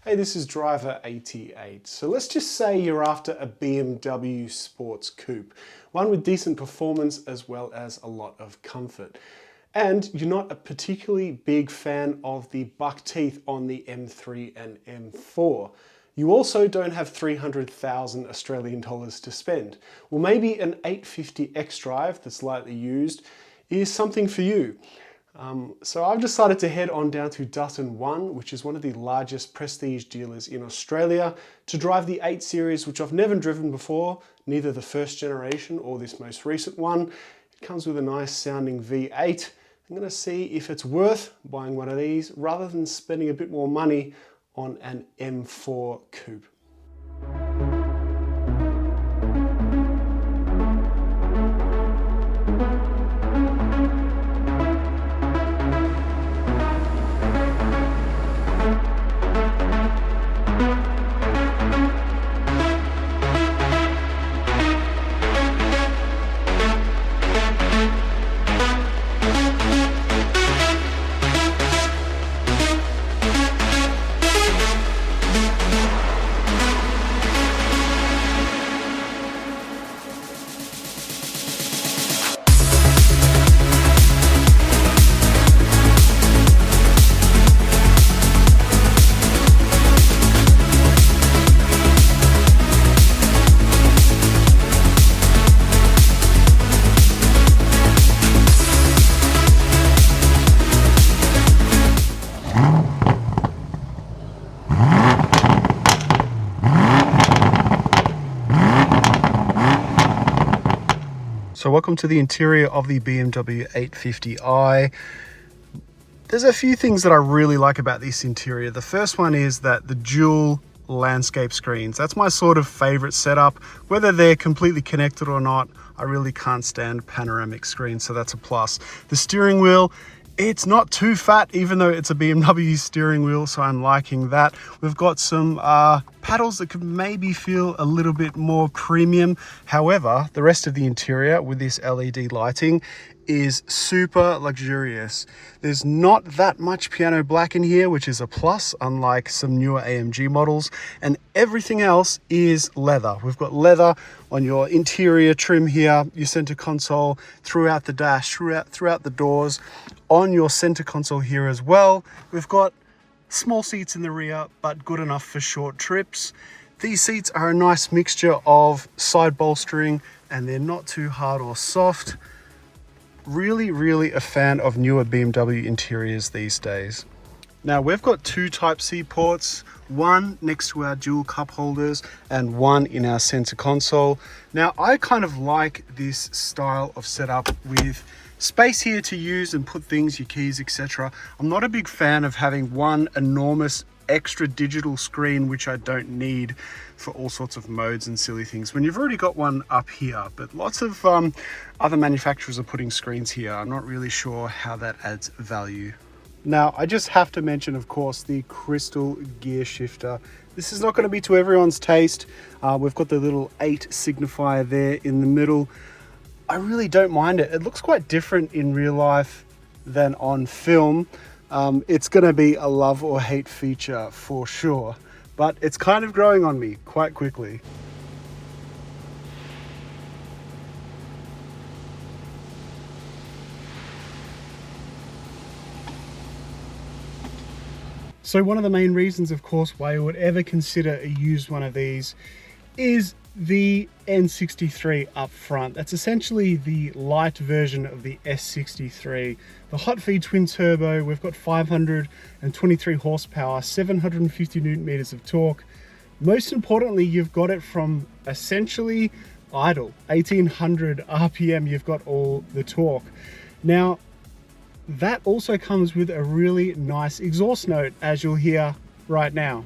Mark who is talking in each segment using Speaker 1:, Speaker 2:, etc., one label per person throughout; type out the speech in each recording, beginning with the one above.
Speaker 1: Hey, this is Driver88. So let's just say you're after a BMW sports coupe, one with decent performance as well as a lot of comfort. And you're not a particularly big fan of the buck teeth on the M3 and M4. You also don't have 300,000 Australian dollars to spend. Well, maybe an 850 X-Drive that's lightly used is something for you. So I've decided to head on down to Dutton 1, which is one of the largest prestige dealers in Australia, to drive the 8 Series, which I've never driven before, neither the first generation or this most recent one. It comes with a nice sounding V8. I'm going to see if it's worth buying one of these rather than spending a bit more money on an M4 coupe. So welcome to the interior of the BMW 850i. There's a few things that I really like about this interior. The first one is that the dual landscape screens. That's my sort of favorite setup. Whether they're completely connected or not, I really can't stand panoramic screens, so that's a plus. The steering wheel, it's not too fat, even though it's a BMW steering wheel, so I'm liking that. We've got some paddles that could maybe feel a little bit more premium. However, the rest of the interior with this LED lighting is super luxurious. There's not that much piano black in here, which is a plus, unlike some newer AMG models, and everything else is leather. We've got leather on your interior trim here, your center console, throughout the dash, throughout the doors, on your center console here as well. We've got small seats in the rear, but good enough for short trips. These seats are a nice mixture of side bolstering, and they're not too hard or soft. Really a fan of newer BMW interiors these days. Now we've got two Type-C ports, one next to our dual cup holders and one in our center console. Now I kind of like this style of setup with space here to use and put things, your keys, etc. I'm not a big fan of having one enormous extra digital screen, which I don't need for all sorts of modes and silly things when you've already got one up here. But lots of other manufacturers are putting screens here. I'm not really sure how that adds value. Now I just have to mention, of course, the crystal gear shifter. This is not going to be to everyone's taste. We've got the little 8 signifier there in the middle. I really don't mind it. It looks quite different in real life than on film. It's going to be a love or hate feature for sure, but it's kind of growing on me quite quickly. So one of the main reasons, of course, why you would ever consider a used one of these is the N63 up front. That's essentially the light version of the S63. The hot feed twin turbo, we've got 523 horsepower, 750 newton meters of torque. Most importantly, you've got it from essentially idle, 1800 RPM, you've got all the torque. Now, that also comes with a really nice exhaust note, as you'll hear right now.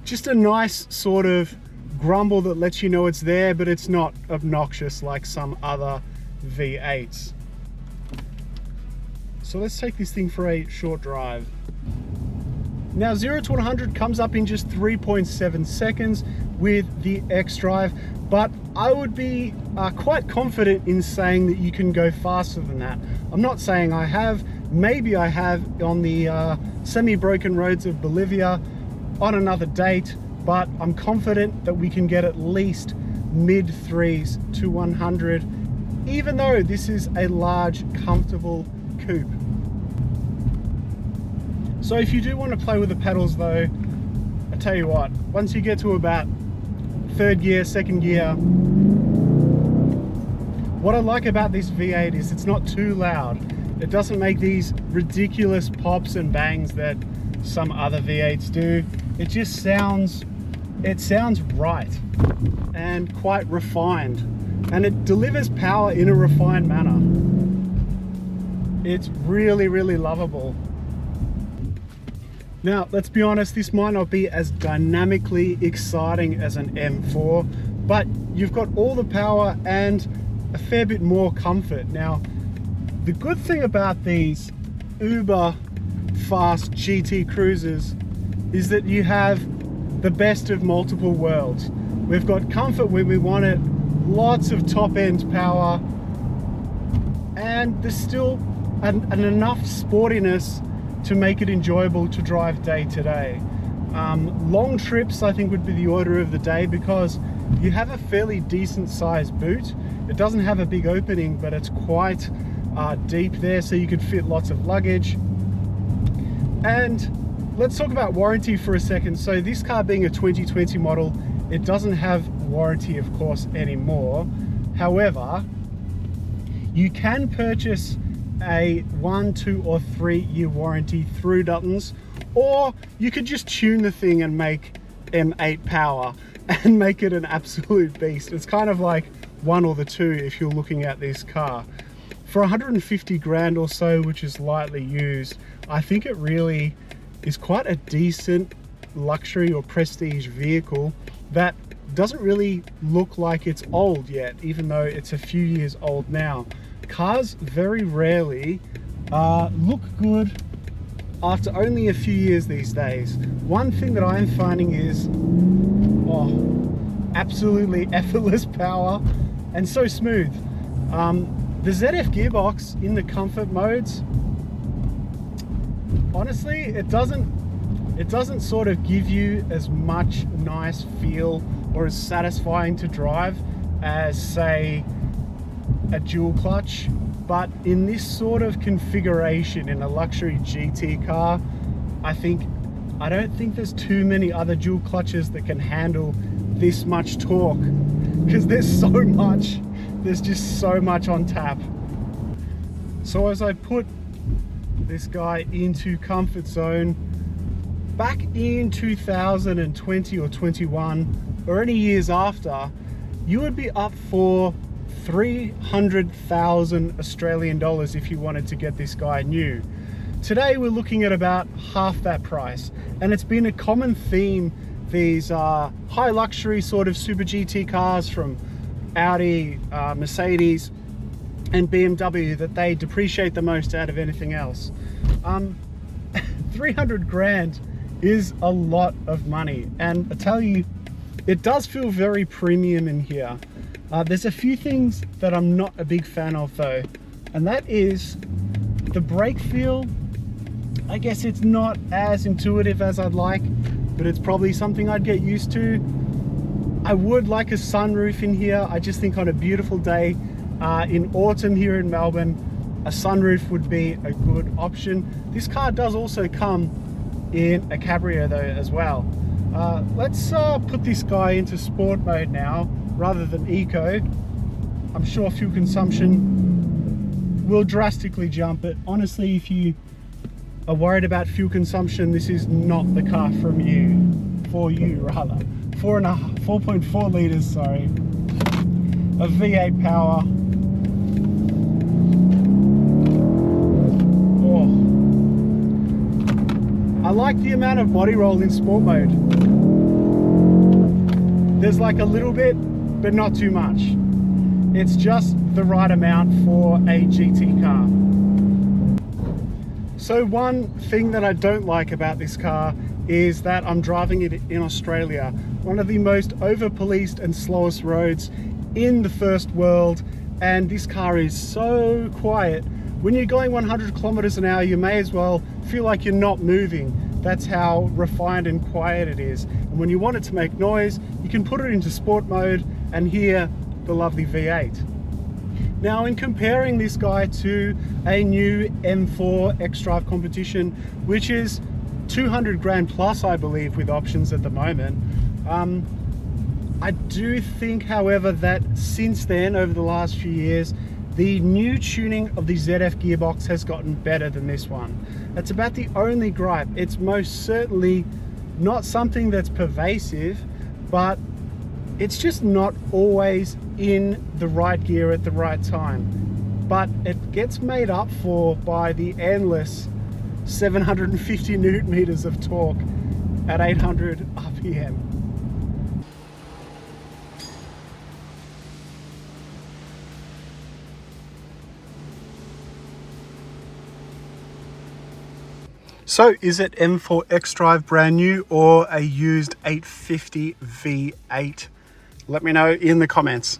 Speaker 1: Just a nice sort of grumble that lets you know it's there, but it's not obnoxious like some other V8s. So let's take this thing for a short drive. Now 0 to 100 comes up in just 3.7 seconds with the X-Drive, but I would be quite confident in saying that you can go faster than that. I'm not saying I have, Maybe I have on the semi-broken roads of Bolivia on another date, but I'm confident that we can get at least mid 3s to 100, even though this is a large, comfortable coupe. So if you do want to play with the pedals though, I tell you what, once you get to about 3rd gear, 2nd gear, what I like about this V8 is it's not too loud. It doesn't make these ridiculous pops and bangs that some other V8s do. It just sounds, right and quite refined, and it delivers power in a refined manner. It's really, really lovable. Now, let's be honest, this might not be as dynamically exciting as an M4, but you've got all the power and a fair bit more comfort. Now, the good thing about these uber fast GT cruisers is that you have the best of multiple worlds. We've got comfort where we want it, lots of top end power, and there's still an enough sportiness to make it enjoyable to drive day to day. Long trips I think would be the order of the day, because you have a fairly decent sized boot. It doesn't have a big opening, but it's quite deep there, so you could fit lots of luggage. And let's talk about warranty for a second. So this car being a 2020 model, it doesn't have warranty, of course, anymore. However, you can purchase a 1, 2 or 3 year warranty through Duttons, or you could just tune the thing and make M8 power and make it an absolute beast. It's kind of like one or the two if you're looking at this car. For 150 grand or so, which is lightly used, I think it really is quite a decent luxury or prestige vehicle that doesn't really look like it's old yet, even though it's a few years old now. Cars very rarely look good after only a few years these days. One thing that I'm finding is absolutely effortless power and so smooth. The ZF gearbox in the comfort modes, honestly, it doesn't sort of give you as much nice feel or as satisfying to drive as, say, a dual clutch. But in this sort of configuration in a luxury GT car, I don't think there's too many other dual clutches that can handle this much torque, because there's just so much on tap. So as I put this guy into comfort zone, back in 2020 or 21 or any years after, you would be up for 300,000 Australian dollars if you wanted to get this guy new. Today we're looking at about half that price, and it's been a common theme, these high luxury sort of super GT cars from Audi, Mercedes and BMW, that they depreciate the most out of anything else. 300 grand is a lot of money, and I tell you, it does feel very premium in here. There's a few things that I'm not a big fan of though, and that is the brake feel. I guess it's not as intuitive as I'd like, but it's probably something I'd get used to. I would like a sunroof in here. I just think on a beautiful day in autumn here in Melbourne, a sunroof would be a good option. This car does also come in a cabrio though as well. Let's put this guy into sport mode now rather than eco. I'm sure fuel consumption will drastically jump it. Honestly, if you are worried about fuel consumption, this is not the car for you. 4.4 liters, sorry, of V8 power. I like the amount of body roll in sport mode. There's like a little bit, but not too much. It's just the right amount for a GT car. So one thing that I don't like about this car is that I'm driving it in Australia, one of the most over-policed and slowest roads in the first world, and this car is so quiet. When you're going 100 kilometers an hour, you may as well feel like you're not moving. That's how refined and quiet it is. And when you want it to make noise, you can put it into sport mode and hear the lovely V8. Now, in comparing this guy to a new M4 xDrive competition, which is 200 grand plus, I believe, with options at the moment, I do think, however, that since then, over the last few years, the new tuning of the ZF gearbox has gotten better than this one. That's about the only gripe. It's most certainly not something that's pervasive, but it's just not always in the right gear at the right time. But it gets made up for by the endless 750 newton meters of torque at 800 RPM. So is it M4 xDrive brand new or a used 850 V8? Let me know in the comments.